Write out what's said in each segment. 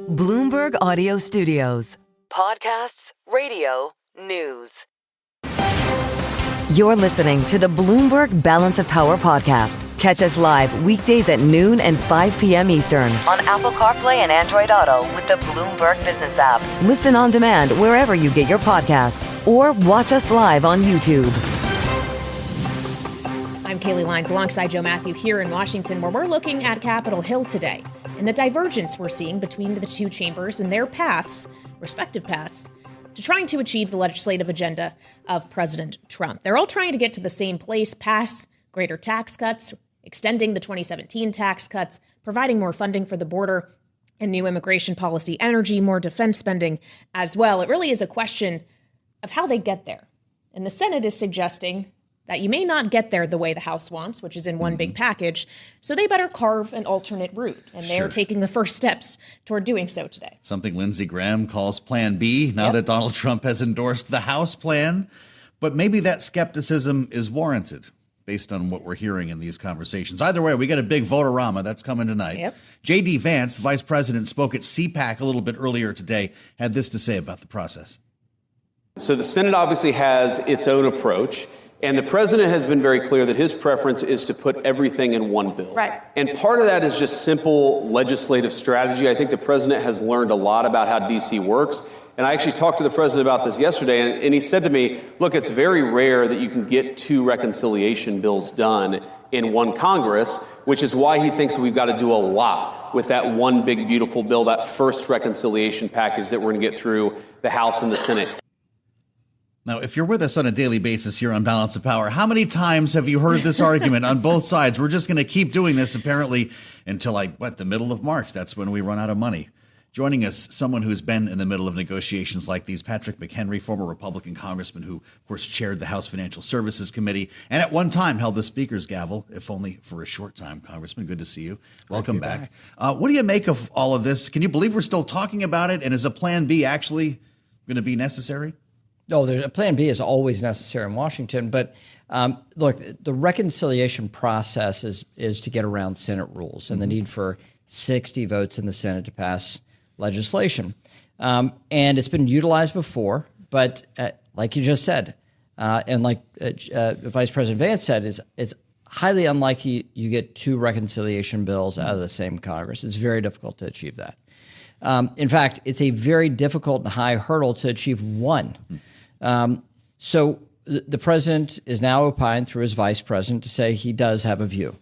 Bloomberg Audio Studios. Podcasts, radio, news. You're listening to the Bloomberg Balance of Power podcast. Catch us live weekdays at noon and 5 p.m. Eastern on Apple CarPlay and Android Auto with the Bloomberg Business app. Listen on demand wherever you get your podcasts or watch us live on YouTube. I'm Kailey Leinz alongside Mathieu here in Washington, where we're looking at Capitol Hill today and the divergence we're seeing between the two chambers and their respective paths, to trying to achieve the legislative agenda of President Trump. They're all trying to get to the same place, pass greater tax cuts, extending the 2017 tax cuts, providing more funding for the border and new immigration policy, energy, more defense spending as well. It really is a question of how they get there. And the Senate is suggesting that you may not get there the way the House wants, which is in one big package, so they better carve an alternate route. And they're taking the first steps toward doing so today. Something Lindsey Graham calls Plan B, now that Donald Trump has endorsed the House plan. But maybe that skepticism is warranted based on what we're hearing in these conversations. Either way, we got a big vote-a-rama that's coming tonight. J.D. Vance, vice president, spoke at CPAC a little bit earlier today, had this to say about the process. So the Senate obviously has its own approach. And the president has been very clear that his preference is to put everything in one bill. Right. And part of that is just simple legislative strategy. I think the president has learned a lot about how D.C. works. And I actually talked to the president about this yesterday, and he said to me, look, it's very rare that you can get two reconciliation bills done in one Congress, which is why he thinks we've got to do a lot with that one big, beautiful bill, that first reconciliation package that we're going to get through the House and the Senate. Now, if you're with us on a daily basis here on Balance of Power, how many times have you heard this argument on both sides? We're just going to keep doing this, apparently, until the middle of March. That's when we run out of money. Joining us, someone who's been in the middle of negotiations like these, Patrick McHenry, former Republican Congressman who, of course, chaired the House Financial Services Committee and at one time held the Speaker's gavel, if only for a short time. Congressman, good to see you. Welcome back. What do you make of all of this? Can you believe we're still talking about it? And is a Plan B actually going to be necessary? No, a Plan B is always necessary in Washington. But look, the reconciliation process is to get around Senate rules and the need for 60 votes in the Senate to pass legislation. And it's been utilized before. But like you just said, and like Vice President Vance said, it's highly unlikely you get two reconciliation bills out of the same Congress. It's very difficult to achieve that. In fact, it's a very difficult and high hurdle to achieve one. So the president is now opined through his vice president to say he does have a view.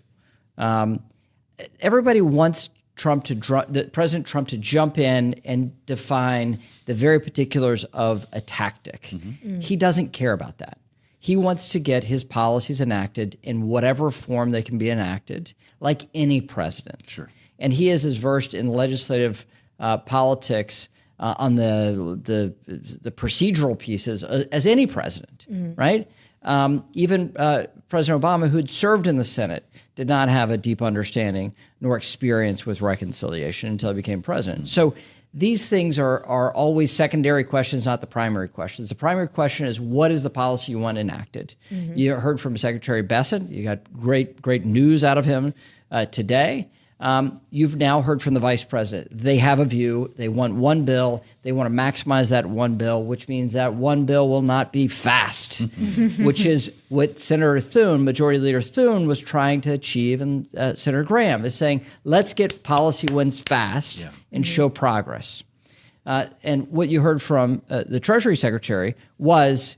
Everybody wants President Trump to jump in and define the very particulars of a tactic. He doesn't care about that. He wants to get his policies enacted in whatever form they can be enacted, like any president. Sure. And he is as versed in legislative politics on the procedural pieces as any president, right? Even President Obama, who had served in the Senate, did not have a deep understanding nor experience with reconciliation until he became president. So these things are always secondary questions, not the primary questions. The primary question is, what is the policy you want enacted? You heard from Secretary Bessent. You got great news out of him today. You've now heard from the vice president. They have a view. They want one bill. They want to maximize that one bill, which means that one bill will not be fast, which is what Senator Thune, Majority Leader Thune, was trying to achieve. And Senator Graham is saying, let's get policy wins fast and show progress. And what you heard from the Treasury Secretary was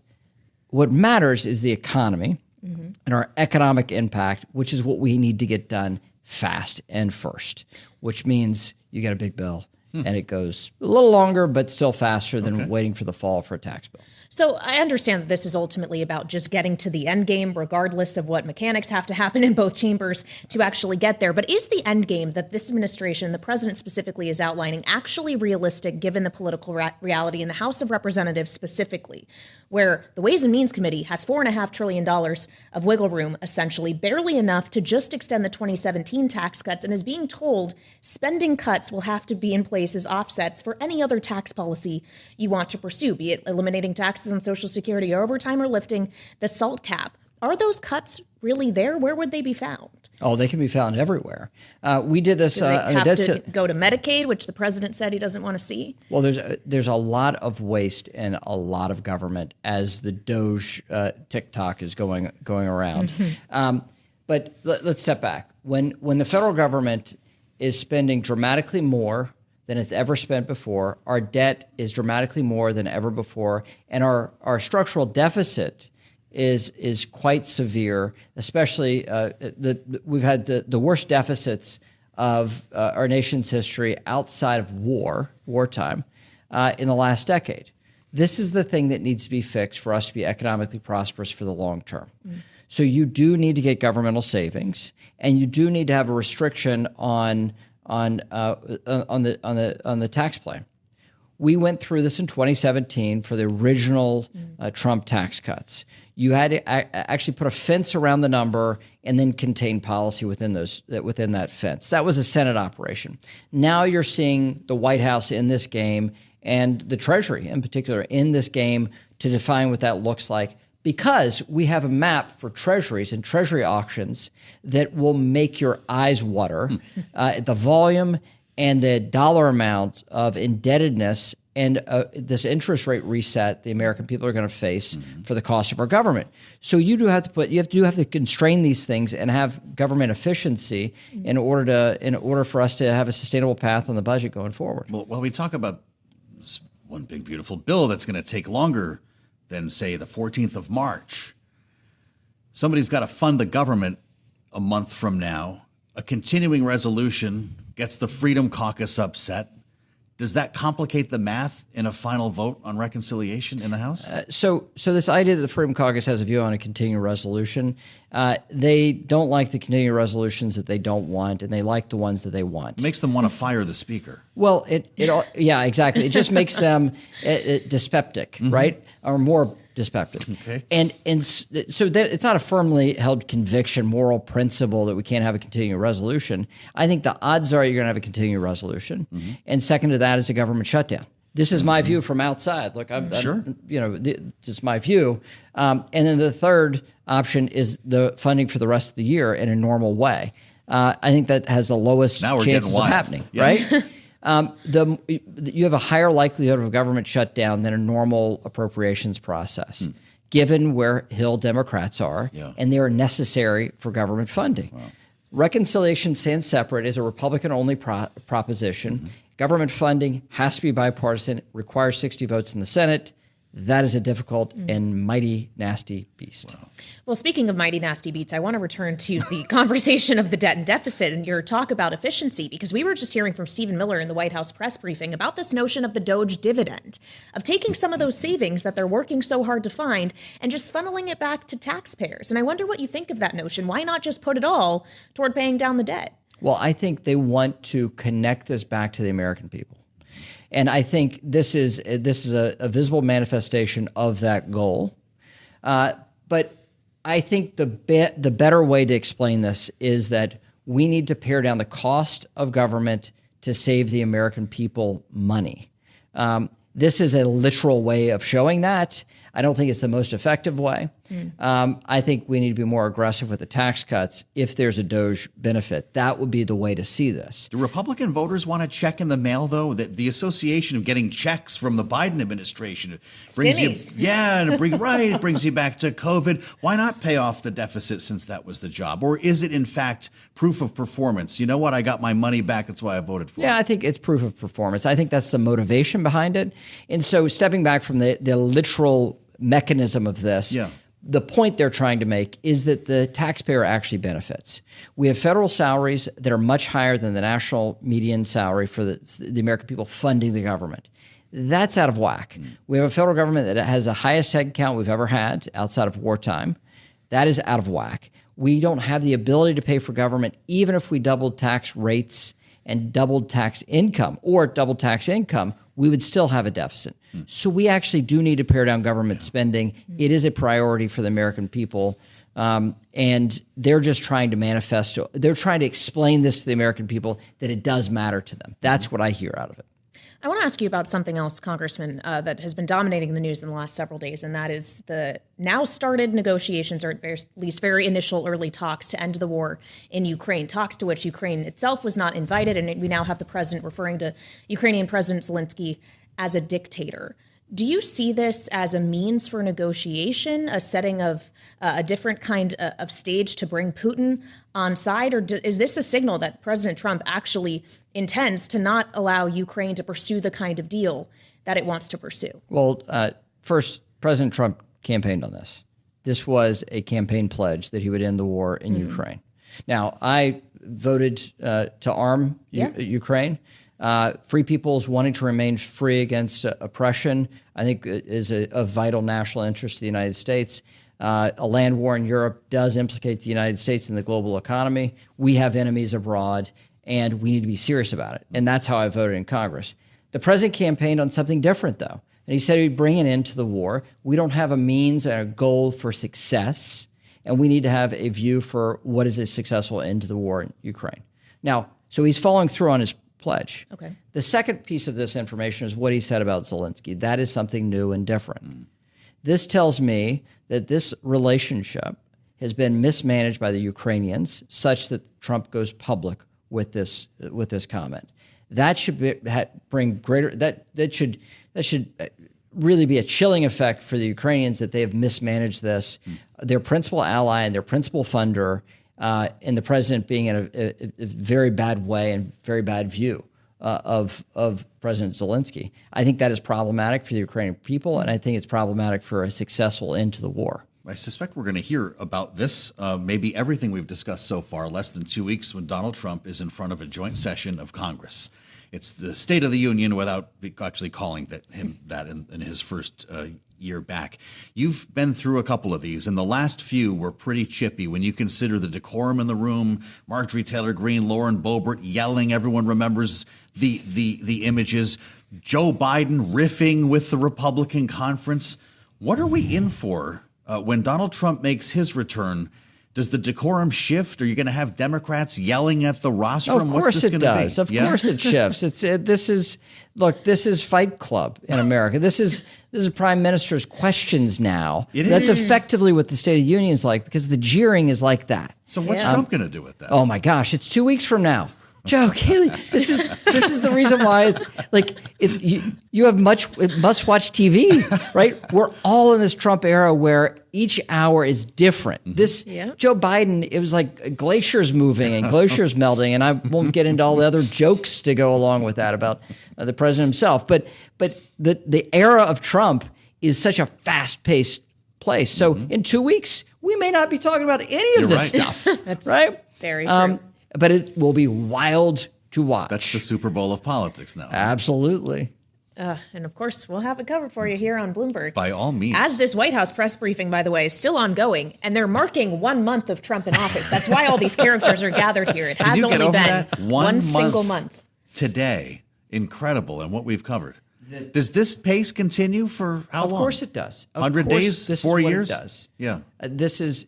what matters is the economy and our economic impact, which is what we need to get done fast and first, which means you get a big bill and it goes a little longer, but still faster than waiting for the fall for a tax bill. So I understand that this is ultimately about just getting to the end game, regardless of what mechanics have to happen in both chambers to actually get there. But is the end game that this administration, the president specifically, is outlining actually realistic given the political reality in the House of Representatives specifically, where the Ways and Means Committee has $4.5 trillion of wiggle room, essentially, barely enough to just extend the 2017 tax cuts, and is being told spending cuts will have to be in place as offsets for any other tax policy you want to pursue, be it eliminating taxes on Social Security or overtime or lifting the SALT cap. Are those cuts really there? Where would they be found? Oh, they can be found everywhere. We did this. Do they have to go to Medicaid, which the president said he doesn't want to see? Well, there's a lot of waste and a lot of government as the Doge TikTok is going around. But let's step back. When the federal government is spending dramatically more than it's ever spent before, our debt is dramatically more than ever before, and our structural deficit is quite severe. Especially we've had the worst deficits of our nation's history outside of wartime in the last decade. This is the thing that needs to be fixed for us to be economically prosperous for the long term. So you do need to get governmental savings, and you do need to have a restriction on the tax plan. We went through this in 2017 for the original Trump tax cuts. You had to actually put a fence around the number and then contain policy within that fence. That was a Senate operation. Now you're seeing the White House in this game and the Treasury in particular in this game to define what that looks like, because we have a map for treasuries and treasury auctions that will make your eyes water. The volume and the dollar amount of indebtedness and this interest rate reset the American people are going to face for the cost of our government. So you do have to constrain these things and have government efficiency in order for us to have a sustainable path on the budget going forward. Well, we talk about this one big beautiful bill that's going to take longer than, say, the 14th of March. Somebody's got to fund the government a month from now. A continuing resolution gets the Freedom Caucus upset. Does that complicate the math in a final vote on reconciliation in the House? So this idea that the Freedom Caucus has a view on a continuing resolution, they don't like the continuing resolutions that they don't want, and they like the ones that they want. It makes them want to fire the speaker. Well, yeah, exactly. It just makes them dyspeptic, right? Or more dyspeptic. Okay. And so that it's not a firmly held conviction, moral principle that we can't have a continuing resolution. I think the odds are you're going to have a continuing resolution. And second to that is a government shutdown. This is my view from outside. Look, I'm sure. Just my view. And then the third option is the funding for the rest of the year in a normal way. I think that has the lowest chances of happening, right? You have a higher likelihood of a government shutdown than a normal appropriations process, given where Hill Democrats are, and they are necessary for government funding. Wow. Reconciliation stands separate as a Republican-only proposition. Government funding has to be bipartisan, requires 60 votes in the Senate. That is a difficult and mighty nasty beast. Wow. Well, speaking of mighty nasty beats, I want to return to the conversation of the debt and deficit and your talk about efficiency, because we were just hearing from Stephen Miller in the White House press briefing about this notion of the Doge dividend, of taking some of those savings that they're working so hard to find and just funneling it back to taxpayers. And I wonder what you think of that notion. Why not just put it all toward paying down the debt? Well, I think they want to connect this back to the American people. And I think this is a visible manifestation of that goal. But I think the better way to explain this is that we need to pare down the cost of government to save the American people money. This is a literal way of showing that. I don't think it's the most effective way. I think we need to be more aggressive with the tax cuts if there's a Doge benefit. That would be the way to see this. Do Republican voters want a check in the mail, though? The association of getting checks from the Biden administration brings you, it brings you back to COVID. Why not pay off the deficit since that was the job? Or is it, in fact, proof of performance? You know what? I got my money back. That's why I voted for it. Yeah, I think it's proof of performance. I think that's the motivation behind it. And so stepping back from the literal mechanism of this, the point they're trying to make is that the taxpayer actually benefits. We have federal salaries that are much higher than the national median salary for the American people funding the government. That's out of whack. We have a federal government that has the highest head count we've ever had outside of wartime. That is out of whack. We don't have the ability to pay for government even if we doubled tax rates and doubled tax income, or doubled tax income, we would still have a deficit. So we actually do need to pare down government spending. It is a priority for the American people. And they're just trying to explain this to the American people, that it does matter to them. That's what I hear out of it. I want to ask you about something else, Congressman, that has been dominating the news in the last several days, and that is the now started negotiations, or at least very initial early talks to end the war in Ukraine, talks to which Ukraine itself was not invited, and we now have the president referring to Ukrainian President Zelensky as a dictator. Do you see this as a means for negotiation, a setting of a different kind of stage to bring Putin on side, or is this a signal that President Trump actually intends to not allow Ukraine to pursue the kind of deal that it wants to pursue? Well, first, President Trump campaigned on this. This was a campaign pledge that he would end the war in Ukraine. Now, I voted to arm Ukraine. Free peoples wanting to remain free against oppression, I think, is a vital national interest to the United States. A land war in Europe does implicate the United States in the global economy. We have enemies abroad, and we need to be serious about it. And that's how I voted in Congress. The president campaigned on something different, though. And he said he'd bring an end to the war. We don't have a means and a goal for success, and we need to have a view for what is a successful end to the war in Ukraine. Now, so he's following through on his pledge. Okay. The second piece of this information is what he said about Zelensky. That is something new and different. This tells me that this relationship has been mismanaged by the Ukrainians such that Trump goes public with this comment. That should bring greater that should really be a chilling effect for the Ukrainians that they have mismanaged this. Their principal ally and their principal funder, and the president being in a very bad way and very bad view of President Zelensky. I think that is problematic for the Ukrainian people, and I think it's problematic for a successful end to the war. I suspect we're going to hear about this, maybe everything we've discussed so far, less than 2 weeks when Donald Trump is in front of a joint session of Congress. It's the State of the Union without actually calling him that in his first year back. You've been through a couple of these, and the last few were pretty chippy when you consider the decorum in the room, Marjorie Taylor Greene, Lauren Boebert yelling. Everyone remembers the images. Joe Biden riffing with the Republican conference. What are we in for when Donald Trump makes his return? Does the decorum shift? Are you going to have Democrats yelling at the rostrum? Of course it does. Of course it shifts. This is Fight Club in America. This is Prime Minister's questions now. That's effectively what the State of the Union is like, because the jeering is like that. So what's Trump going to do with that? Oh my gosh, it's 2 weeks from now. Joe, Kailey, this is the reason why, you have must-watch TV, right? We're all in this Trump era where each hour is different. Joe Biden, it was like glaciers moving and glaciers melting, and I won't get into all the other jokes to go along with that about the president himself. But the era of Trump is such a fast-paced place. So in 2 weeks, we may not be talking about any of this stuff. That's right? Very true. But it will be wild to watch. That's the Super Bowl of politics now. Absolutely. And of course, we'll have it covered for you here on Bloomberg. By all means. As this White House press briefing, by the way, is still ongoing, and they're marking 1 month of Trump in office. That's why all these characters are gathered here. It has only been one single month. Today. Incredible. And what we've covered. Does this pace continue for how long? Of course it does. 100 days? 4 years? It does. Yeah. This is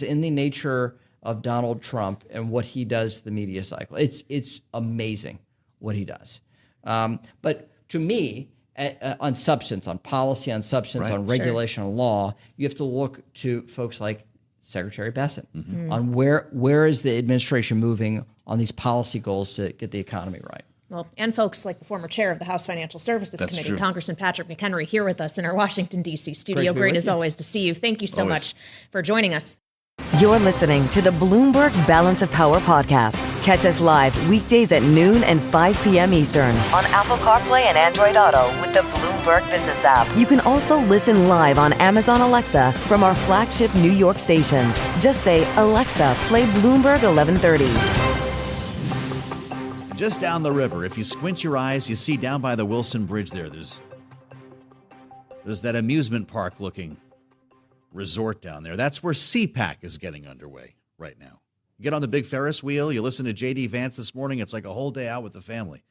in the nature of Donald Trump and what he does to the media cycle. It's amazing what he does. But to me, on substance, on policy, on substance, on regulation, on law, you have to look to folks like Secretary Bassett on where is the administration moving on these policy goals to get the economy right. Well, and folks like the former chair of the House Financial Services Committee, true. Congressman Patrick McHenry, here with us in our Washington, D.C. studio. Great as always to see you. Thank you so much for joining us. You're listening to the Bloomberg Balance of Power podcast. Catch us live weekdays at noon and 5 p.m. Eastern on Apple CarPlay and Android Auto with the Bloomberg Business app. You can also listen live on Amazon Alexa from our flagship New York station. Just say, Alexa, play Bloomberg 1130. Just down the river, if you squint your eyes, you see down by the Wilson Bridge there's that amusement park looking resort down there. That's where CPAC is getting underway right now. You get on the big Ferris wheel, you listen to J.D. Vance this morning, it's like a whole day out with the family.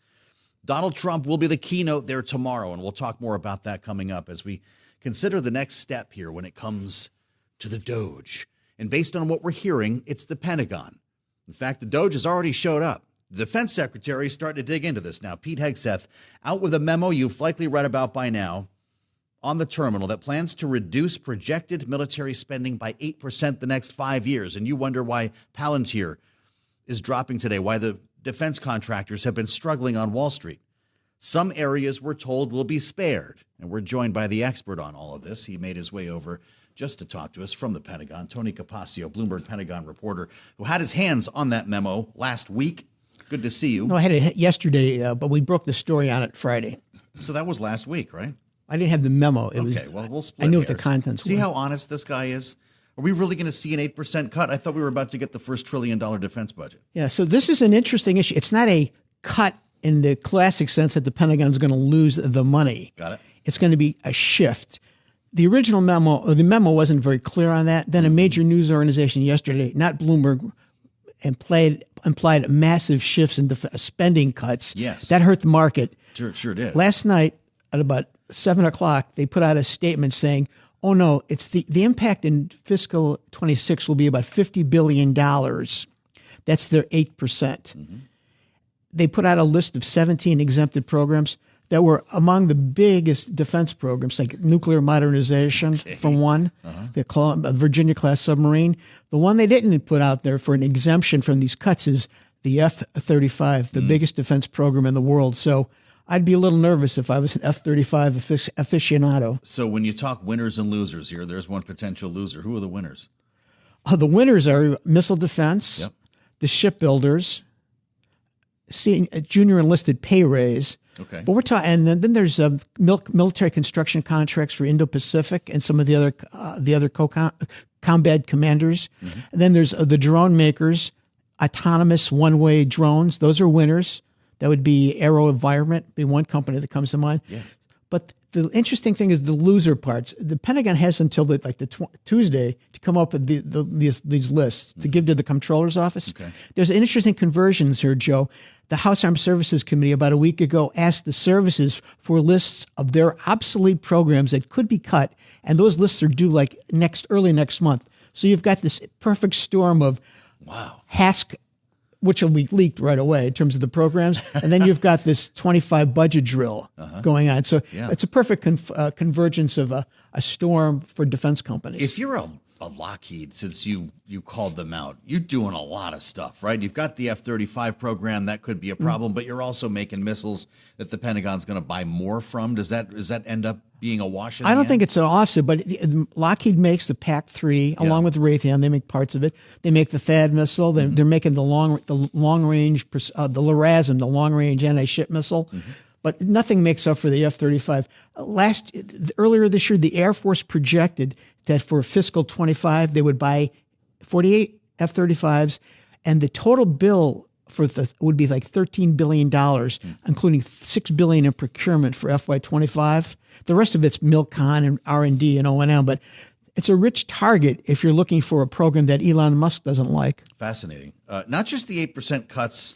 Donald Trump will be the keynote there tomorrow, and we'll talk more about that coming up as we consider the next step here when it comes to the Doge. And based on what we're hearing, it's the Pentagon. In fact, the Doge has already showed up. The Defense Secretary is starting to dig into this now. Pete Hegseth out with a memo you've likely read about by now on the terminal that plans to reduce projected military spending by 8% the next 5 years. And you wonder why Palantir is dropping today, why the defense contractors have been struggling on Wall Street. Some areas we're told will be spared. And we're joined by the expert on all of this. He made his way over just to talk to us from the Pentagon, Tony Capaccio, Bloomberg Pentagon reporter, who had his hands on that memo last week. Good to see you. No, I had it yesterday, but we broke the story on it Friday. So that was last week, right? I didn't have the memo. It was, well, we'll split I knew what hairs. the contents were. See how honest this guy is? Are we really going to see an 8% cut? I thought we were about to get the first $1 trillion defense budget. Yeah, so this is an interesting issue. It's not a cut in the classic sense that the Pentagon's going to lose the money. Got it. It's going to be a shift. The original memo, or the memo wasn't very clear on that. Then a major news organization yesterday, not Bloomberg, implied massive shifts in spending cuts. Yes. That hurt the market. Sure did. Last night at about 7 o'clock, they put out a statement saying, oh no, it's the impact in fiscal 26 will be about $50 billion. That's their 8%. Mm-hmm. They put out a list of 17 exempted programs that were among the biggest defense programs, like nuclear modernization, for one, the Virginia-class submarine. The one they didn't put out there for an exemption from these cuts is the F-35, the biggest defense program in the world. So I'd be a little nervous if I was an F-35 aficionado. So when you talk winners and losers here, there's one potential loser. Who are the winners? The winners are missile defense, Yep. the shipbuilders, seeing a junior enlisted pay raise. Okay. But we're talking, and then there's military construction contracts for Indo-Pacific and some of the other combat commanders. Mm-hmm. And then there's the drone makers, autonomous one-way drones. Those are winners. That would be Aero Environment, be one company that comes to mind. Yeah. But the interesting thing is the loser parts. The Pentagon has until Tuesday to come up with these lists to give to the comptroller's office. Okay. There's interesting conversions here, Joe. The House Armed Services Committee about a week ago asked the services for lists of their obsolete programs that could be cut, and those lists are due like early next month. So you've got this perfect storm of HASC, which will be leaked right away in terms of the programs. And then you've got this 25 budget drill going on. So it's a perfect convergence of a storm for defense companies. If you're a Lockheed, since you called them out, you're doing a lot of stuff, right? You've got the F-35 program. That could be a problem, but you're also making missiles that the Pentagon's going to buy more from. Does that end up being a wash? I don't think it's an offset, but Lockheed makes the PAC-3 along with Raytheon. They make parts of it. They make the THAAD missile. They're making the long range, the LRASM, the long range anti-ship missile. Mm-hmm. But nothing makes up for the F-35. Earlier this year, the Air Force projected that for fiscal 25, they would buy 48 F-35s, and the total bill would be like $13 billion, including $6 billion in procurement for FY25. The rest of it's MilCon and R&D and O&M, but it's a rich target if you're looking for a program that Elon Musk doesn't like. Fascinating. Not just the 8% cuts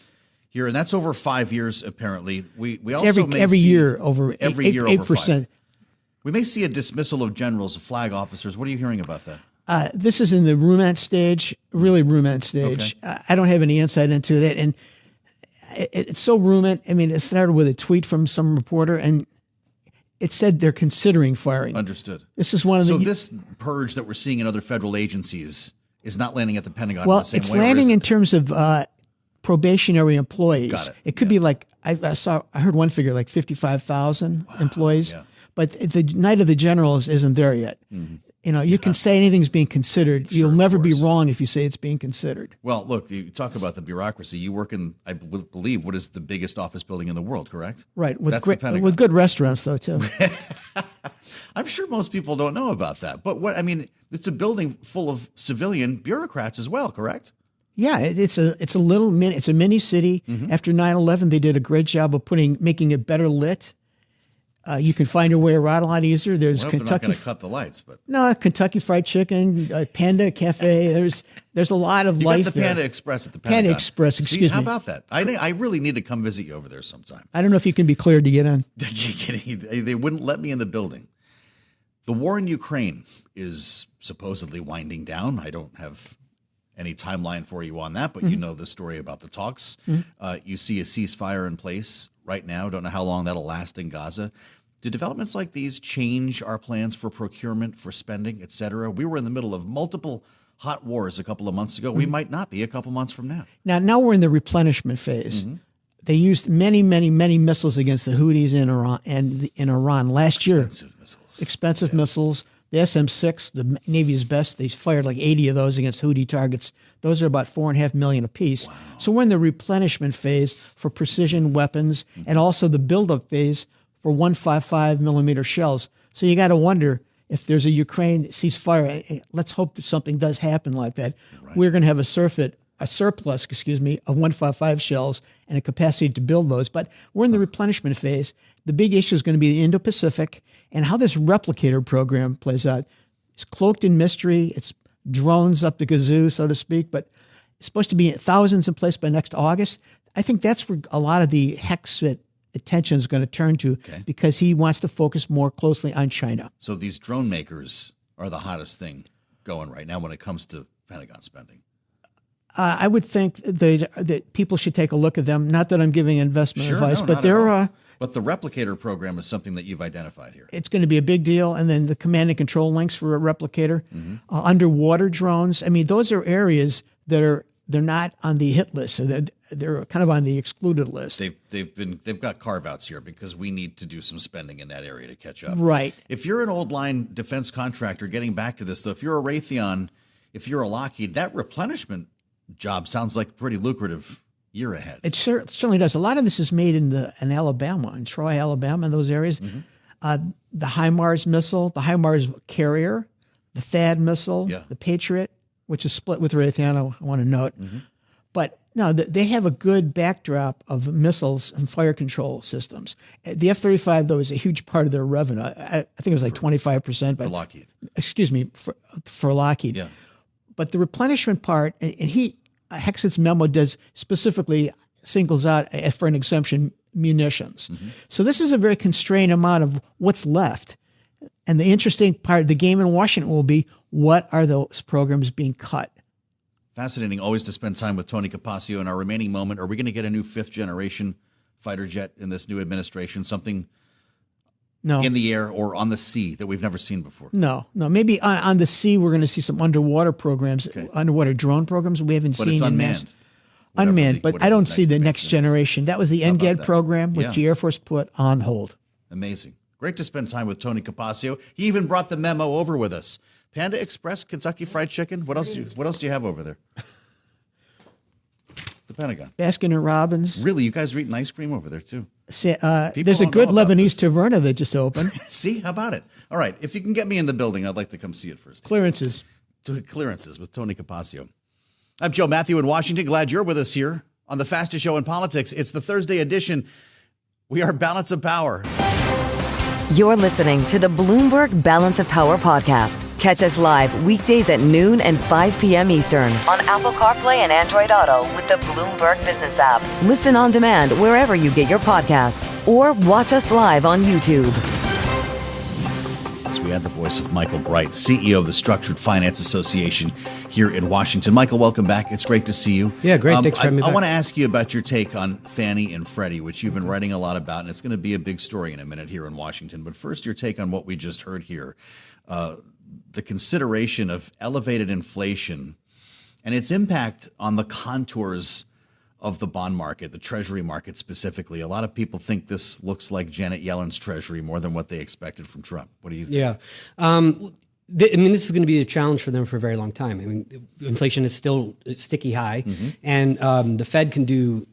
here, and that's over 5 years. Apparently, we also every year over 8%. We may see a dismissal of generals, of flag officers. What are you hearing about that? This is in the rumant stage, really rumant stage. Okay. I don't have any insight into it, and it's so rumant. I mean, it started with a tweet from some reporter, and it said they're considering firing. Understood. This is one of So this purge that we're seeing in other federal agencies is not landing at the Pentagon well, in the same it's way? landing in terms of probationary employees. Got it. It could be like I heard one figure like 55,000 employees. Yeah. But the night of the generals isn't there yet. Mm-hmm. You know, you can say anything's being considered. You'll never be wrong if you say it's being considered. Well, look, you talk about the bureaucracy. You work in, I believe, what is the biggest office building in the world, correct? Right. That's the Pentagon. With good restaurants, though, too. I'm sure most people don't know about that. But it's a building full of civilian bureaucrats as well, correct? Yeah, it's a mini city. Mm-hmm. After 9/11, they did a great job of making it better lit. You can find your way around a lot easier. There's They're Kentucky. not going to cut the lights, but no, Kentucky Fried Chicken, Panda Cafe. There's a lot of life. Got the there. Panda Express at the Pentagon. Panda Express. Excuse me. How about that? I really need to come visit you over there sometime. I don't know if you can be cleared to get in. They wouldn't let me in the building. The war in Ukraine is supposedly winding down. I don't have any timeline for you on that, but you know the story about the talks. You see a ceasefire in place right now. Don't know how long that'll last in Gaza. Do developments like these change our plans for procurement, for spending, et cetera? We were in the middle of multiple hot wars a couple of months ago. We might not be a couple months from now. Now we're in the replenishment phase. They used many missiles against the Houthis in Iran last year. Expensive missiles. The SM-6, the Navy's best, they fired like 80 of those against Houthi targets. Those are about $4.5 million apiece. Wow. So we're in the replenishment phase for precision weapons and also the buildup phase for 155 millimeter shells. So you got to wonder if there's a Ukraine ceasefire. Let's hope that something does happen like that. Right. We're going to have a surplus, of 155 shells and a capacity to build those. But we're in the replenishment phase. The big issue is going to be the Indo-Pacific and how this replicator program plays out. It's cloaked in mystery. It's drones up the gazoo, so to speak, but it's supposed to be thousands in place by next August. I think that's where a lot of the Hegseth attention is going to turn to because he wants to focus more closely on China. So these drone makers are the hottest thing going right now when it comes to Pentagon spending. I would think that people should take a look at them. Not that I'm giving investment advice, but they're... But the replicator program is something that you've identified here. It's going to be a big deal. And then the command and control links for a replicator, underwater drones. I mean, those are areas that they're not on the hit list. So they're kind of on the excluded list. They've got carve-outs here because we need to do some spending in that area to catch up. Right. If you're an old line defense contractor, getting back to this though, if you're a Raytheon, if you're a Lockheed, that replenishment job sounds like pretty lucrative year ahead. It certainly does. A lot of this is made in Alabama, in Troy, Alabama, in those areas. The HIMARS missile, the HIMARS carrier, the THAAD missile, the Patriot, which is split with Raytheon, I want to note. But no, they have a good backdrop of missiles and fire control systems. The F-35, though, is a huge part of their revenue. I think it was like 25%. But, for Lockheed. Excuse me, for Lockheed. Yeah. But the replenishment part, and Hegseth's memo does specifically singles out for an exemption munitions. So this is a very constrained amount of what's left. And the interesting part of the game in Washington will be, what are those programs being cut? Fascinating always to spend time with Tony Capaccio. In our remaining moment, are we going to get a new fifth-generation fighter jet in this new administration, something in the air or on the sea that we've never seen before? No. Maybe on the sea we're going to see some underwater programs, underwater drone programs we haven't seen. But it's unmanned. Unmanned, but I don't see the next generation. That was the NGAD program, which the Air Force put on hold. Amazing. Great to spend time with Tony Capaccio. He even brought the memo over with us. Panda Express, Kentucky Fried Chicken. What else do you have over there? The Pentagon. Baskin and Robbins. Really, you guys are eating ice cream over there too. There's a good Lebanese taverna that just opened. See, how about it? All right, if you can get me in the building, I'd like to come see it first. Clearances with Tony Capaccio. I'm Joe Mathieu in Washington. Glad you're with us here on the fastest show in politics. It's the Thursday edition. We are Balance of Power. You're listening to the Bloomberg Balance of Power podcast. Catch us live weekdays at noon and 5 p.m. Eastern on Apple CarPlay and Android Auto with the Bloomberg Business app. Listen on demand wherever you get your podcasts or watch us live on YouTube. As we had the voice of Michael Bright, CEO of the Structured Finance Association here in Washington. Michael, welcome back. It's great to see you. Yeah, great. Thanks for having me back. I want to ask you about your take on Fannie and Freddie, which you've been writing a lot about, and it's going to be a big story in a minute here in Washington. But first, your take on what we just heard here, the consideration of elevated inflation and its impact on the contours of the bond market, the Treasury market specifically. A lot of people think this looks like Janet Yellen's Treasury more than what they expected from Trump. What do you think? Yeah. This is going to be a challenge for them for a very long time. I mean, inflation is still sticky high, and the Fed can do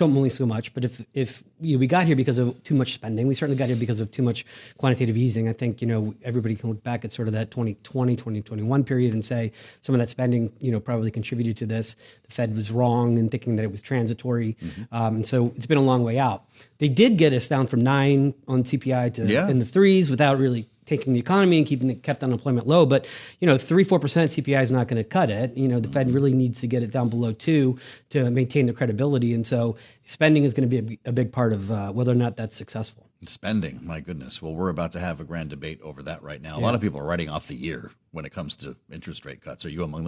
only so much. But if we got here because of too much spending, we certainly got here because of too much quantitative easing. I think everybody can look back at sort of that 2020, 2021 period and say some of that spending probably contributed to this. The Fed was wrong in thinking that it was transitory, and so it's been a long way out. They did get us down from 9 on CPI to in the 3s without really taking the economy and kept unemployment low. But 3-4% CPI is not going to cut it. The Fed really needs to get it down below 2 to maintain the credibility. And so spending is going to be a big part of whether or not that's successful. Spending, my goodness. Well, we're about to have a grand debate over that right now. A lot of people are writing off the year when it comes to interest rate cuts. Are you among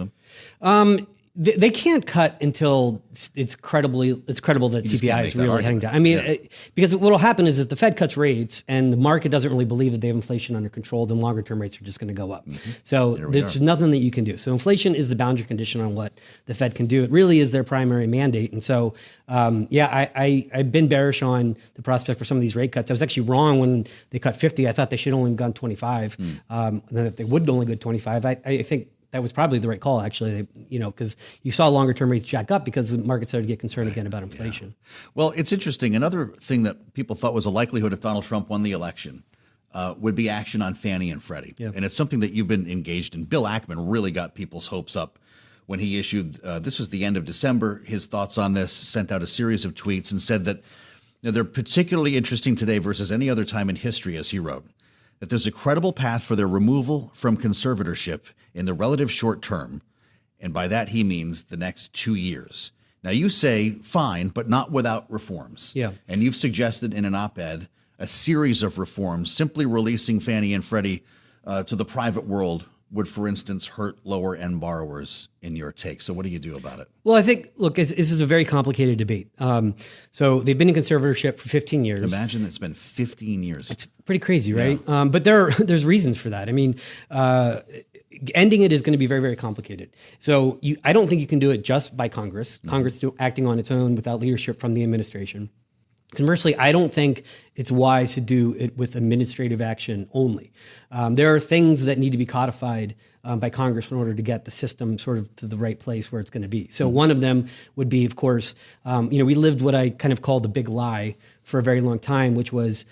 them? They can't cut until it's credible that CPI is really heading down. I mean, because what will happen is that the Fed cuts rates and the market doesn't really believe that they have inflation under control, then longer term rates are just going to go up. So there's nothing that you can do. So inflation is the boundary condition on what the Fed can do. It really is their primary mandate. And so, I've been bearish on the prospect for some of these rate cuts. I was actually wrong when they cut 50. I thought they should only have gone 25. And then if they would only go 25, I think that was probably the right call, actually, because you saw longer term rates jack up because the market started to get concerned again about inflation. Yeah. Well, it's interesting. Another thing that people thought was a likelihood if Donald Trump won the election would be action on Fannie and Freddie. Yeah. And it's something that you've been engaged in. Bill Ackman really got people's hopes up when he issued, this was the end of December, his thoughts on this, sent out a series of tweets and said that they're particularly interesting today versus any other time in history, as he wrote, that there's a credible path for their removal from conservatorship in the relative short term, and by that he means the next 2 years. Now you say, fine, but not without reforms. Yeah. And you've suggested in an op-ed a series of reforms. Simply releasing Fannie and Freddie to the private world would, for instance, hurt lower-end borrowers in your take. So what do you do about it? Well, I think, look, this is a very complicated debate. So they've been in conservatorship for 15 years. Imagine it's been 15 years. It's pretty crazy, right? Yeah. But there's reasons for that. I mean, ending it is going to be very, very complicated. So I don't think you can do it just by Congress. Mm-hmm. Congress acting on its own without leadership from the administration. Conversely, I don't think it's wise to do it with administrative action only. There are things that need to be codified by Congress in order to get the system sort of to the right place where it's going to be. So one of them would be, of course, we lived what I kind of call the big lie for a very long time, which was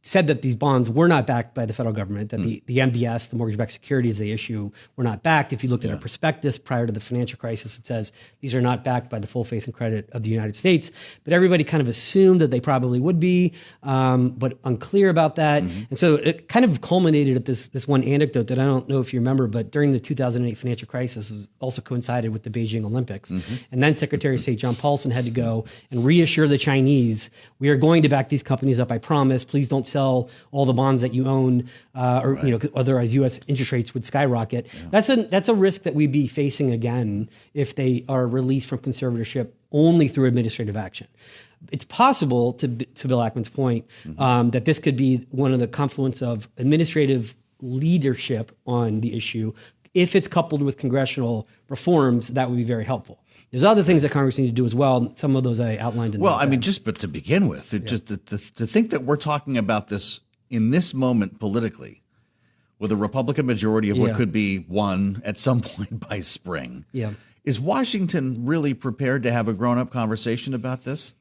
said that these bonds were not backed by the federal government, that the MBS, the mortgage-backed securities they issue, were not backed. If you looked at a prospectus prior to the financial crisis, it says these are not backed by the full faith and credit of the United States. But everybody kind of assumed that they probably would be, but unclear about that. Mm-hmm. And so it kind of culminated at this one anecdote that I don't know if you remember, but during the 2008 financial crisis, it also coincided with the Beijing Olympics. Mm-hmm. And then Secretary of State John Paulson had to go and reassure the Chinese, we are going to back these companies up, I promise. Please don't sell all the bonds that you own, otherwise U.S. interest rates would skyrocket. Yeah. That's a risk that we'd be facing again if they are released from conservatorship only through administrative action. It's possible, to Bill Ackman's point, that this could be one of the confluence of administrative leadership on the issue. If it's coupled with congressional reforms, that would be very helpful. There's other things that Congress needs to do as well. Some of those I outlined in the but to begin with, just to think that we're talking about this in this moment politically with a Republican majority of what could be won at some point by spring. Yeah. Is Washington really prepared to have a grown-up conversation about this?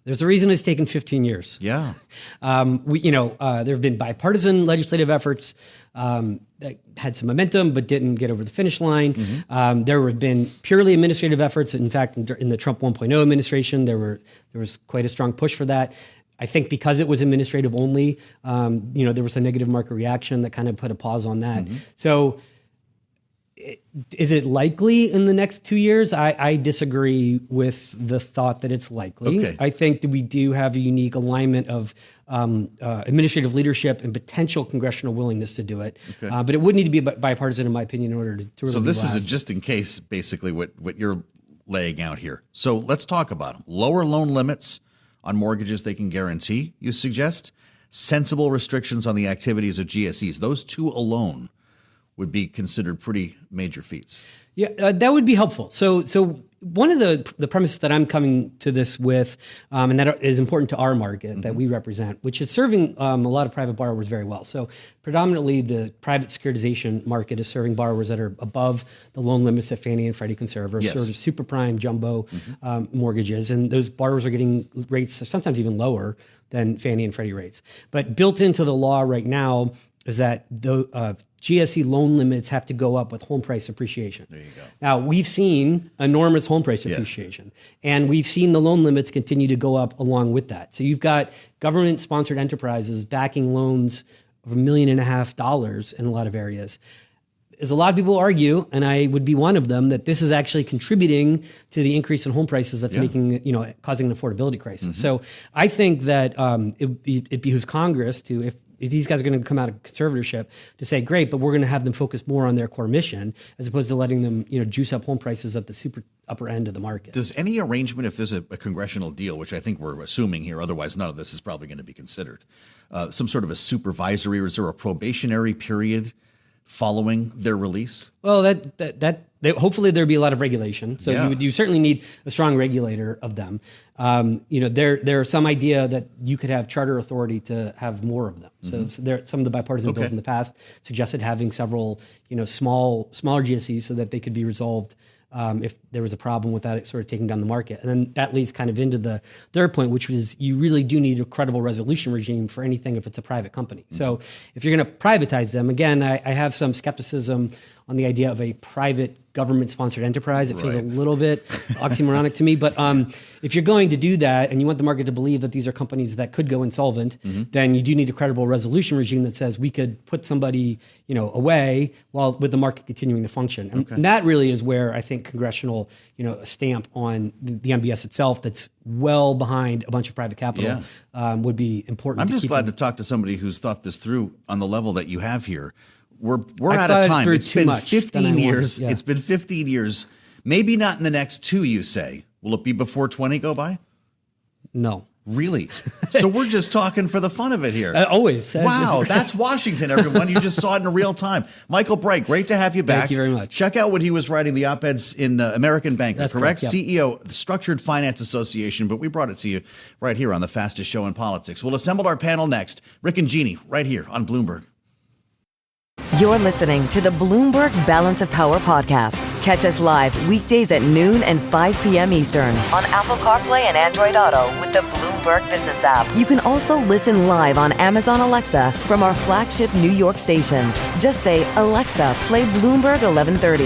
There's a reason it's taken 15 years. Yeah. There have been bipartisan legislative efforts that had some momentum but didn't get over the finish line. Mm-hmm. There have been purely administrative efforts. In fact, in the Trump 1.0 administration, there was quite a strong push for that. I think because it was administrative only, there was a negative market reaction that kind of put a pause on that. Mm-hmm. So is it likely in the next 2 years? I disagree with the thought that it's likely. Okay. I think that we do have a unique alignment of administrative leadership and potential congressional willingness to do it. Okay. But it would need to be bipartisan, in my opinion, in order to really So this is a just in case, basically, what you're laying out here. So let's talk about them. Lower loan limits on mortgages they can guarantee, you suggest. Sensible restrictions on the activities of GSEs. Those two alone would be considered pretty major feats. Yeah, that would be helpful. So one of the premises that I'm coming to this with, and that is important to our market that we represent, which is serving a lot of private borrowers very well. So predominantly the private securitization market is serving borrowers that are above the loan limits that Fannie and Freddie can serve, or sort of super prime jumbo mortgages. And those borrowers are getting rates sometimes even lower than Fannie and Freddie rates. But built into the law right now is that the GSE loan limits have to go up with home price appreciation. There you go. Now, we've seen enormous home price appreciation, and we've seen the loan limits continue to go up along with that. So you've got government-sponsored enterprises backing loans of $1.5 million in a lot of areas. As a lot of people argue, and I would be one of them, that this is actually contributing to the increase in home prices that's causing an affordability crisis. Mm-hmm. So I think that it behooves Congress to, if these guys are going to come out of conservatorship to say, great, but we're going to have them focus more on their core mission as opposed to letting them, juice up home prices at the super upper end of the market. Does any arrangement, if there's a congressional deal, which I think we're assuming here, otherwise none of this is probably going to be considered, some sort of a supervisory, or is there a probationary period following their release? Well, hopefully there'd be a lot of regulation. So you certainly need a strong regulator of them. There's some idea that you could have charter authority to have more of them. So there, some of the bipartisan bills in the past suggested having several, smaller GSEs so that they could be resolved if there was a problem with that sort of taking down the market. And then that leads kind of into the third point, which was you really do need a credible resolution regime for anything if it's a private company. So if you're going to privatize them, again, I have some skepticism on the idea of a private government-sponsored enterprise. It feels a little bit oxymoronic to me. But if you're going to do that and you want the market to believe that these are companies that could go insolvent, then you do need a credible resolution regime that says we could put somebody away while with the market continuing to function. And that really is where I think congressional stamp on the MBS itself that's well behind a bunch of private capital would be important. I'm just glad to talk to somebody who's thought this through on the level that you have here. We're out of time. It's been 15 years. It's been 15 years. Maybe not in the next 2, you say. Will it be before 20 go by? No. Really? So we're just talking for the fun of it here. Always. Wow, that's Washington, everyone. You just saw it in real time. Michael Bright, great to have you back. Thank you very much. Check out what he was writing, the op-eds in American Banker, That's correct? Yep. CEO, the Structured Finance Association, but we brought it to you right here on the fastest show in politics. We'll assemble our panel next. Rick and Jeannie, right here on Bloomberg. You're listening to the Bloomberg Balance of Power podcast. Catch us live weekdays at noon and 5 p.m. Eastern on Apple CarPlay and Android Auto with the Bloomberg Business app. You can also listen live on Amazon Alexa from our flagship New York station. Just say, Alexa, play Bloomberg 1130.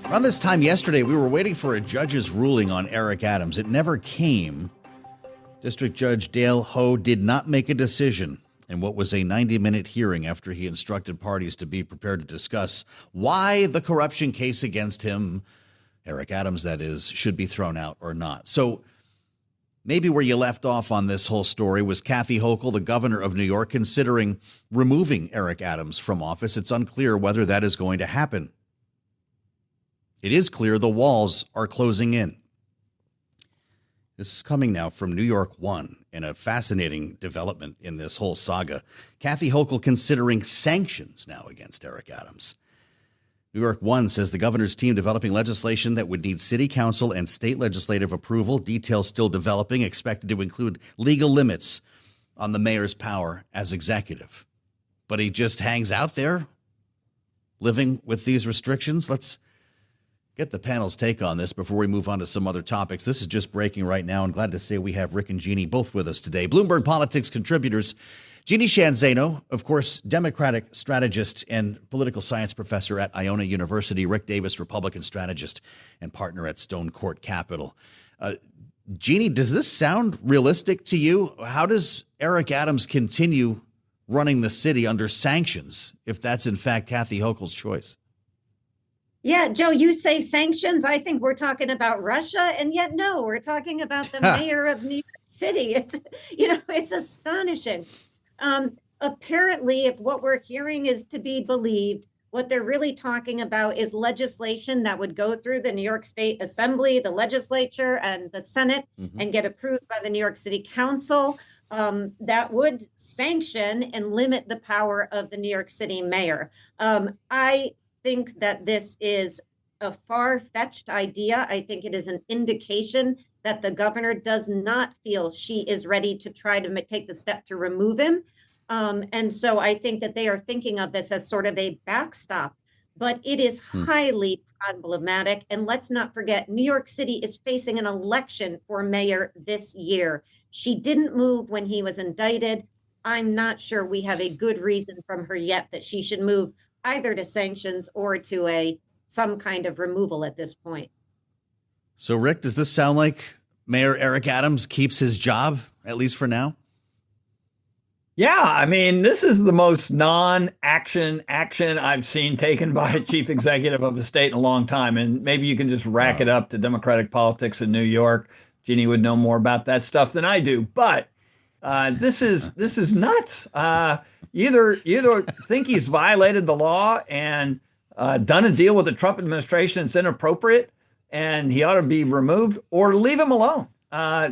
Around this time yesterday, we were waiting for a judge's ruling on Eric Adams. It never came. District Judge Dale Ho did not make a decision in what was a 90-minute hearing after he instructed parties to be prepared to discuss why the corruption case against him, Eric Adams that is, should be thrown out or not. So maybe where you left off on this whole story was Kathy Hochul, the governor of New York, considering removing Eric Adams from office. It's unclear whether that is going to happen. It is clear the walls are closing in. This is coming now from New York One, and a fascinating development in this whole saga. Kathy Hochul considering sanctions now against Eric Adams. New York One says the governor's team developing legislation that would need city council and state legislative approval. Details still developing, expected to include legal limits on the mayor's power as executive. But he just hangs out there, living with these restrictions. Let's get the panel's take on this before we move on to some other topics. This is just breaking right now, and glad to say we have Rick and Jeannie both with us today. Bloomberg Politics contributors, Jeannie Shanzano, of course, Democratic strategist and political science professor at Iona University. Rick Davis, Republican strategist and partner at Stonecourt Capital. Jeannie, does this sound realistic to you? How does Eric Adams continue running the city under sanctions if that's, in fact, Kathy Hochul's choice? Yeah, Joe, you say sanctions. I think we're talking about Russia. And yet, no, we're talking about the mayor of New York City. It's astonishing. Apparently, if what we're hearing is to be believed, what they're really talking about is legislation that would go through the New York State Assembly, the legislature, and the Senate and get approved by the New York City Council that would sanction and limit the power of the New York City mayor. I think that this is a far-fetched idea. I think it is an indication that the governor does not feel she is ready to try to take the step to remove him. And so I think that they are thinking of this as sort of a backstop, but it is highly problematic. And let's not forget, New York City is facing an election for mayor this year. She didn't move when he was indicted. I'm not sure we have a good reason from her yet that she should move either to sanctions or to some kind of removal at this point. So, Rick, does this sound like Mayor Eric Adams keeps his job, at least for now? Yeah, I mean, this is the most non-action I've seen taken by a chief executive of a state in a long time. And maybe you can just rack it up to Democratic politics in New York. Jeannie would know more about that stuff than I do. But This is nuts. You either think he's violated the law and done a deal with the Trump administration that's inappropriate and he ought to be removed, or leave him alone.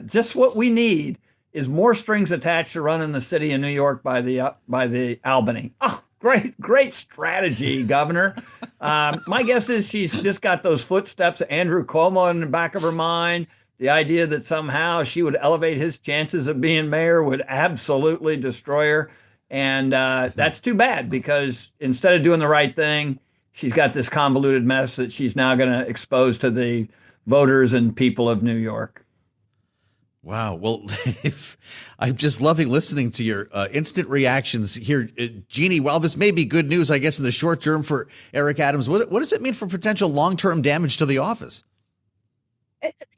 Just what we need is more strings attached to running the city of New York by the Albany. Oh, great strategy, Governor. My guess is she's just got those footsteps of Andrew Cuomo in the back of her mind. The idea that somehow she would elevate his chances of being mayor would absolutely destroy her. And that's too bad, because instead of doing the right thing, she's got this convoluted mess that she's now going to expose to the voters and people of New York. Wow. Well, I'm just loving listening to your instant reactions here. Jeannie, while this may be good news, I guess, in the short term for Eric Adams, what does it mean for potential long-term damage to the office?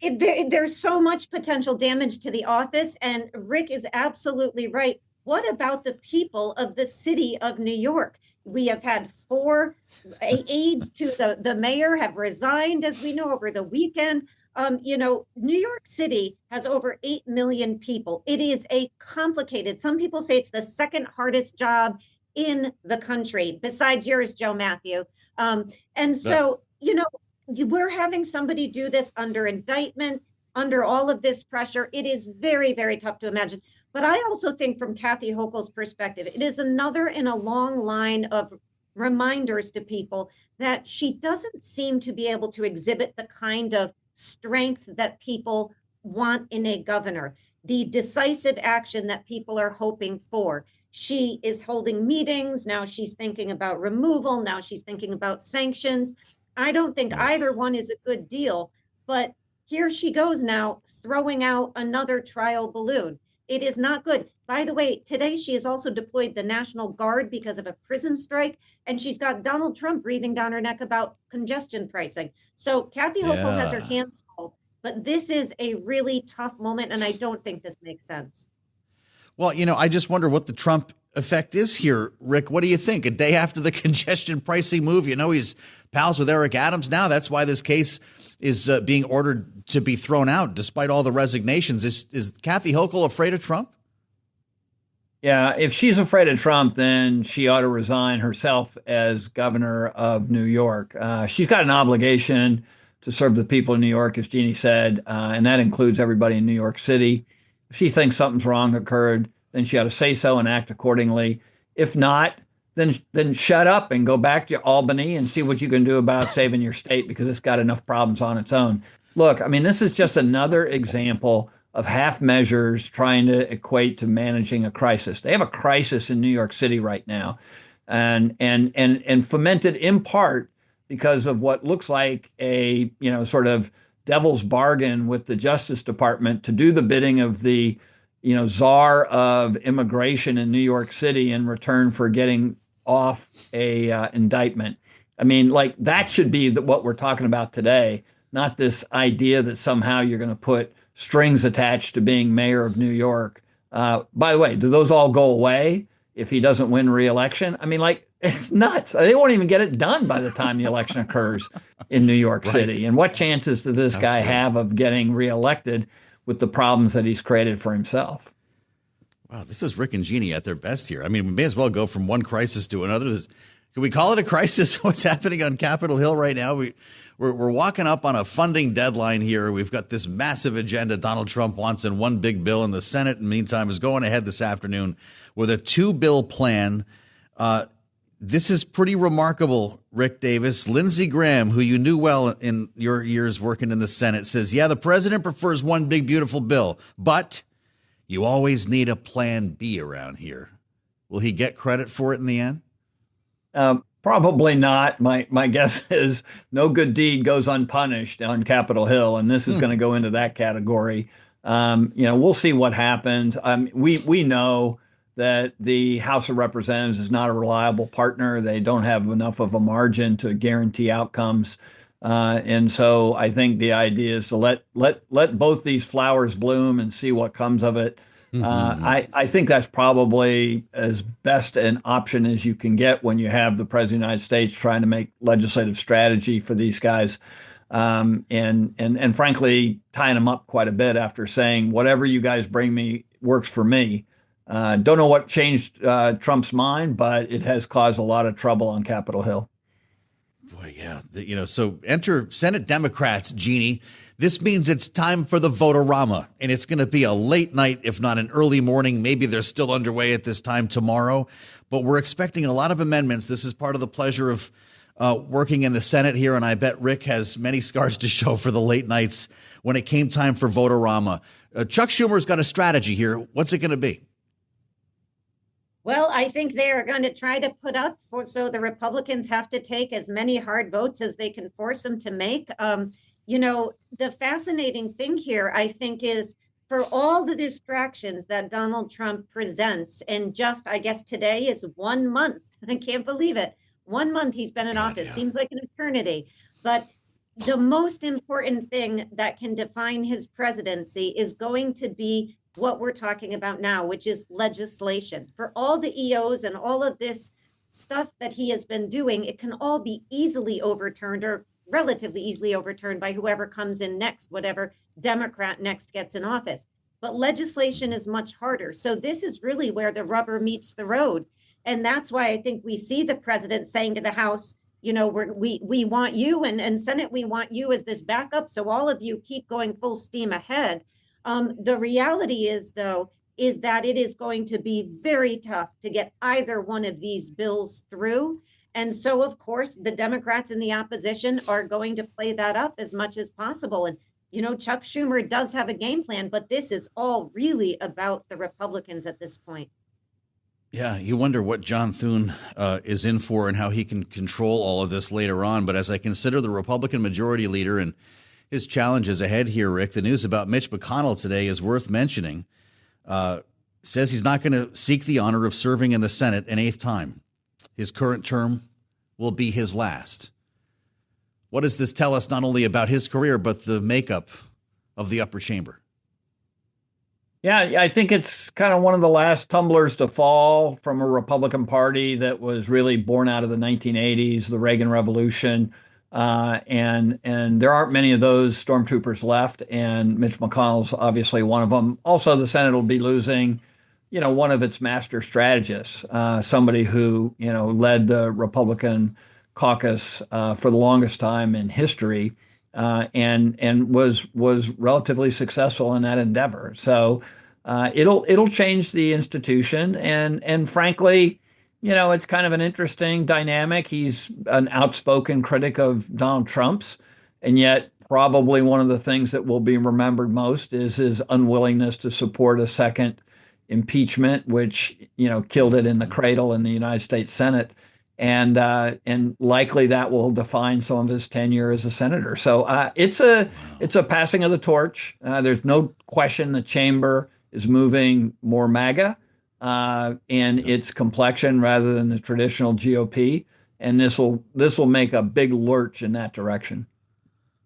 There's so much potential damage to the office, and Rick is absolutely right. What about the people of the city of New York? We have had 4 aides to the mayor have resigned, as we know, over the weekend. New York City has over 8 million people. It is a complicated, some people say it's the second hardest job in the country, besides yours, Joe Mathieu. We're having somebody do this under indictment, under all of this pressure. It is very, very tough to imagine. But I also think, from Kathy Hochul's perspective, it is another in a long line of reminders to people that she doesn't seem to be able to exhibit the kind of strength that people want in a governor, the decisive action that people are hoping for. She is holding meetings. Now she's thinking about removal. Now she's thinking about sanctions. I don't think either one is a good deal, but here she goes now, throwing out another trial balloon. It is not good. By the way, today she has also deployed the National Guard because of a prison strike, and she's got Donald Trump breathing down her neck about congestion pricing. So Kathy Hochul has her hands full, but this is a really tough moment, and I don't think this makes sense. Well, I just wonder what the Trump effect is here. Rick, what do you think? A day after the congestion pricing move, he's pals with Eric Adams now. That's why this case is being ordered to be thrown out despite all the resignations. Is Kathy Hochul afraid of Trump? Yeah, if she's afraid of Trump, then she ought to resign herself as governor of New York. She's got an obligation to serve the people of New York, as Jeannie said, and that includes everybody in New York City. If she thinks something's wrong occurred, then she ought to say so and act accordingly. If not, then shut up and go back to Albany and see what you can do about saving your state, because it's got enough problems on its own. Look, this is just another example of half measures trying to equate to managing a crisis. They have a crisis in New York City right now, and fomented in part because of what looks like a sort of devil's bargain with the Justice Department to do the bidding of the czar of immigration in New York City in return for getting off a indictment. That should be what we're talking about today, not this idea that somehow you're going to put strings attached to being mayor of New York. By the way, do those all go away if he doesn't win re-election? It's nuts. They won't even get it done by the time the election occurs in New York City. And what chances does this guy have of getting reelected with the problems that he's created for himself? Wow, this is Rick and Jeannie at their best here. We may as well go from one crisis to another. Can we call it a crisis? What's happening on Capitol Hill right now? We're walking up on a funding deadline here. We've got this massive agenda Donald Trump wants in one big bill, and the Senate, in the meantime, is going ahead this afternoon with a 2-bill plan. This is pretty remarkable, Rick Davis. Lindsey Graham, who you knew well in your years working in the Senate, says, the president prefers one big, beautiful bill, but you always need a plan B around here. Will he get credit for it in the end? Probably not. My guess is no good deed goes unpunished on Capitol Hill, and this is going to go into that category. We'll see what happens. We know that the House of Representatives is not a reliable partner. They don't have enough of a margin to guarantee outcomes. And so I think the idea is to let both these flowers bloom and see what comes of it. I think that's probably as best an option as you can get when you have the President of the United States trying to make legislative strategy for these guys. and frankly, tying him up quite a bit after saying, whatever you guys bring me works for me. Don't know what changed Trump's mind, but it has caused a lot of trouble on Capitol Hill. Boy, yeah. So enter Senate Democrats, Jeannie. This means it's time for the vote-a-rama, and it's going to be a late night, if not an early morning. Maybe they're still underway at this time tomorrow, but we're expecting a lot of amendments. This is part of the pleasure of working in the Senate here, and I bet Rick has many scars to show for the late nights when it came time for vote-a-rama. Chuck Schumer's got a strategy here. What's it going to be? Well, I think they are going to try to put up so the Republicans have to take as many hard votes as they can force them to make. The fascinating thing here, I think, is for all the distractions that Donald Trump presents, and just, I guess today is 1 month. I can't believe it. 1 month he's been in office. Yeah. Seems like an eternity. But the most important thing that can define his presidency is going to be what we're talking about now, which is legislation. For all the EOs and all of this stuff that he has been doing, it can all be easily overturned or relatively easily overturned by whoever comes in next, whatever Democrat next gets in office. But legislation is much harder. So this is really where the rubber meets the road. And that's why I think we see the president saying to the House, we want you, and Senate, we want you as this backup. So all of you keep going full steam ahead. The reality is, though, is that it is going to be very tough to get either one of these bills through. And so, of course, the Democrats in the opposition are going to play that up as much as possible. And, Chuck Schumer does have a game plan, but this is all really about the Republicans at this point. Yeah, you wonder what John Thune is in for and how he can control all of this later on. But as I consider the Republican majority leader and his challenges ahead here, Rick, the news about Mitch McConnell today is worth mentioning. Says he's not going to seek the honor of serving in the Senate an 8th time. His current term will be his last. What does this tell us not only about his career, but the makeup of the upper chamber? Yeah, I think it's kind of one of the last tumblers to fall from a Republican Party that was really born out of the 1980s, the Reagan Revolution. And there aren't many of those stormtroopers left, and Mitch McConnell's obviously one of them. Also, the Senate will be losing, one of its master strategists, somebody who, led the Republican caucus for the longest time in history, and was relatively successful in that endeavor. So it'll change the institution, and frankly, it's kind of an interesting dynamic. He's an outspoken critic of Donald Trump's, and yet probably one of the things that will be remembered most is his unwillingness to support a second impeachment, which, killed it in the cradle in the United States Senate. And likely that will define some of his tenure as a senator. So it's a passing of the torch. There's no question the chamber is moving more MAGA in its complexion rather than the traditional GOP. And this will make a big lurch in that direction.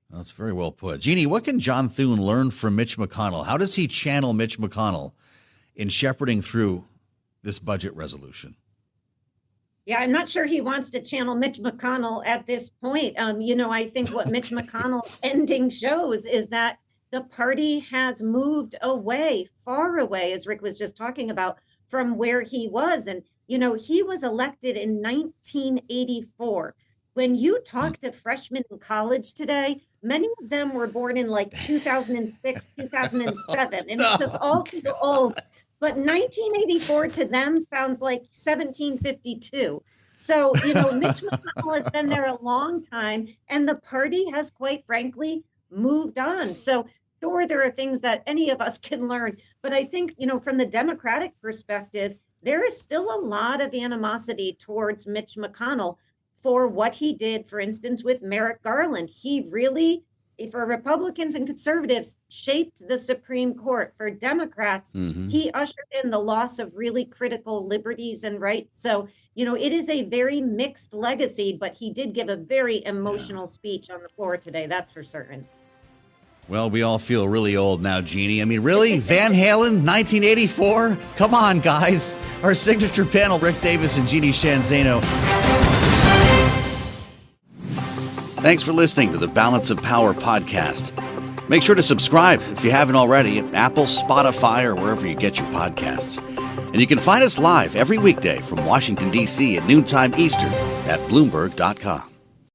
That's very well put. Jeannie, what can John Thune learn from Mitch McConnell? How does he channel Mitch McConnell in shepherding through this budget resolution? Yeah, I'm not sure he wants to channel Mitch McConnell at this point. I think what Mitch McConnell's ending shows is that the party has moved away, far away, as Rick was just talking about, from where he was. And, he was elected in 1984. When you talk to freshmen in college today, many of them were born in like 2006, 2007, and it's all too old. But 1984 to them sounds like 1752. So, Mitch McConnell has been there a long time, and the party has, quite frankly, moved on. So, sure, there are things that any of us can learn. But I think, from the Democratic perspective, there is still a lot of animosity towards Mitch McConnell for what he did, for instance, with Merrick Garland. He really, for Republicans and conservatives, shaped the Supreme Court. For Democrats, he ushered in the loss of really critical liberties and rights. So, it is a very mixed legacy, but he did give a very emotional speech on the floor today. That's for certain. Well, we all feel really old now, Jeannie. I mean, really? Van Halen, 1984? Come on, guys. Our signature panel, Rick Davis and Jeannie Shanzano. Thanks for listening to the Balance of Power podcast. Make sure to subscribe if you haven't already at Apple, Spotify, or wherever you get your podcasts. And you can find us live every weekday from Washington, D.C. at noontime Eastern at Bloomberg.com.